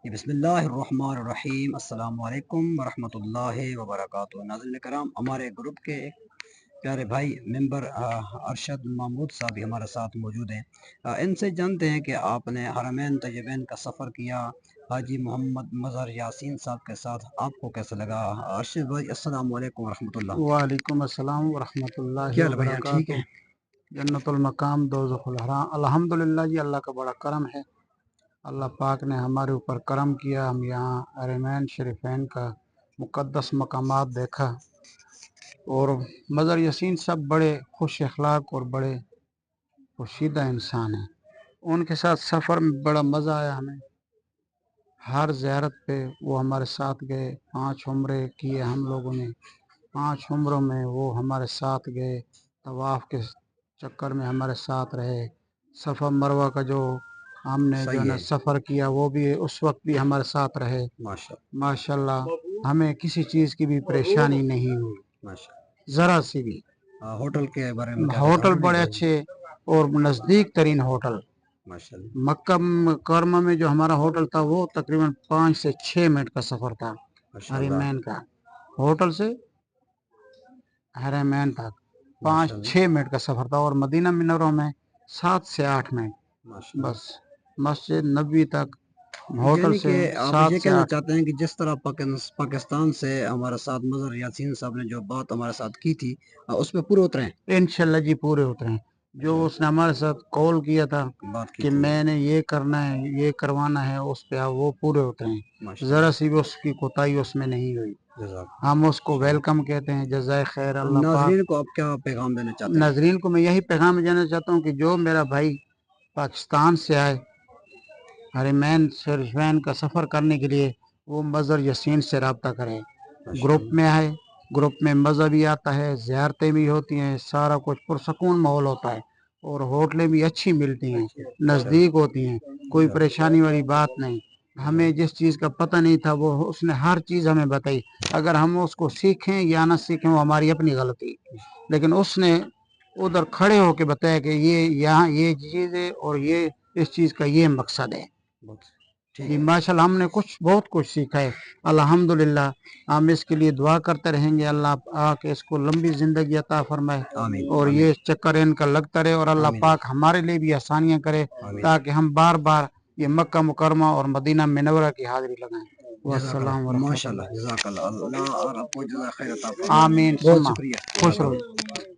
بسم اللہ الرحمن الرحیم۔ السلام علیکم ورحمۃ اللہ وبرکاتہ۔ ناظرین کرام، ہمارے گروپ کے ایک پیارے بھائی ممبر ارشد محمود صاحب بھی ہمارے ساتھ موجود ہیں۔ ان سے جانتے ہیں کہ آپ نے حرمین طیبین کا سفر کیا حاجی محمد مظہر یاسین صاحب کے ساتھ، آپ کو کیسا لگا؟ ارشد بھائی السلام علیکم ورحمۃ اللہ۔ وعلیکم السلام ورحمۃ اللہ کیا حال ہے بھائی، ٹھیک وبرکاتہ۔ ہے؟ جنت المقام دوزخ الحرام، الحمدللہ جی، اللہ کا بڑا کرم ہے۔ اللہ پاک نے ہمارے اوپر کرم کیا، ہم یہاں حرمین شریفین کا مقدس مقامات دیکھا، اور مظہر یاسین صاحب بڑے خوش اخلاق اور بڑے پوشیدہ انسان ہیں۔ ان کے ساتھ سفر میں بڑا مزہ آیا ہمیں۔ ہر زیارت پہ وہ ہمارے ساتھ گئے، 5 عمرے کیے ہم لوگوں نے، 5 عمروں میں وہ ہمارے ساتھ گئے، طواف کے چکر میں ہمارے ساتھ رہے، صفا مروہ کا جو ہم نے جو ہے نا سفر کیا وہ بھی اس وقت بھی ہمارے ساتھ رہے۔ ماشاءاللہ ہمیں کسی چیز کی بھی پریشانی نہیں ہوئی، ذرا سی بھی۔ ہوٹل کے بارے میں ہوٹل بڑے اچھے اور نزدیک ترین ہوٹل۔ مکہ مکرمہ میں جو ہمارا ہوٹل تھا وہ تقریباً 5 سے 6 منٹ کا سفر تھا حرمین کا، ہوٹل سے حرمین تک 5-6 منٹ کا سفر تھا، اور مدینہ منورہ میں 7 سے 8 منٹ بس۔ مسجد نبوی تک ہوٹل سے آپ 7 یہ سے کہنا 8۔ چاہتے ہیں کہ جس طرح پاکستان سے ہمارے ساتھ مظہر یاسین صاحب نے جو بات ہمارے ساتھ کی تھی، اس پہ پورے اترے ہیں انشاءاللہ جی، پورے اترے ہیں۔ جو اس نے ہمارے ساتھ کال کیا تھا کہ میں نے یہ کرنا ہے، یہ کروانا ہے، اس پہ وہ پورے اترے ہیں، ذرا سی بھی اس کی کوتاہی اس میں نہیں ہوئی۔ ہم اس کو ویلکم کہتے ہیں، جزائے خیر اللہ پاک۔ ناظرین کو آپ کیا پیغام دینا چاہتے ہیں؟ ناظرین کو میں یہی پیغام دینا چاہتا ہوں کہ جو میرا بھائی پاکستان سے آئے حرمین شریفین کا سفر کرنے کے لیے، وہ مظہر یاسین سے رابطہ کرے، گروپ میں آئے۔ گروپ میں مزہ بھی آتا ہے، زیارتیں بھی ہوتی ہیں، سارا کچھ پرسکون ماحول ہوتا ہے، اور ہوٹلیں بھی اچھی ملتی ہیں، نزدیک ہوتی ہیں، کوئی پریشانی والی بات نہیں۔ ہمیں جس چیز کا پتہ نہیں تھا وہ اس نے ہر چیز ہمیں بتائی، اگر ہم اس کو سیکھیں یا نہ سیکھیں وہ ہماری اپنی غلطی، لیکن اس نے ادھر کھڑے ہو کے بتایا کہ یہ یہاں یہ چیز ہے اور یہ اس چیز کا یہ مقصد ہے۔ جی ماشاءاللہ ہم نے بہت کچھ سیکھا ہے، الحمدللہ۔ ہم اس کے لیے دعا کرتے رہیں گے، اللہ پاک اس کو لمبی زندگی عطا فرمائے، اور یہ چکر ان کا لگتا رہے، اور اللہ پاک ہمارے لیے بھی آسانیاں کرے تاکہ ہم بار بار یہ مکہ مکرمہ اور مدینہ منورہ کی حاضری لگائیں۔ والسلام ورحمۃ اللہ۔ جزاک اللہ، اللہ آپ کو جزائے خیر عطا فرمائے۔ آمین، بہت ثم شکریہ، خوش رہو۔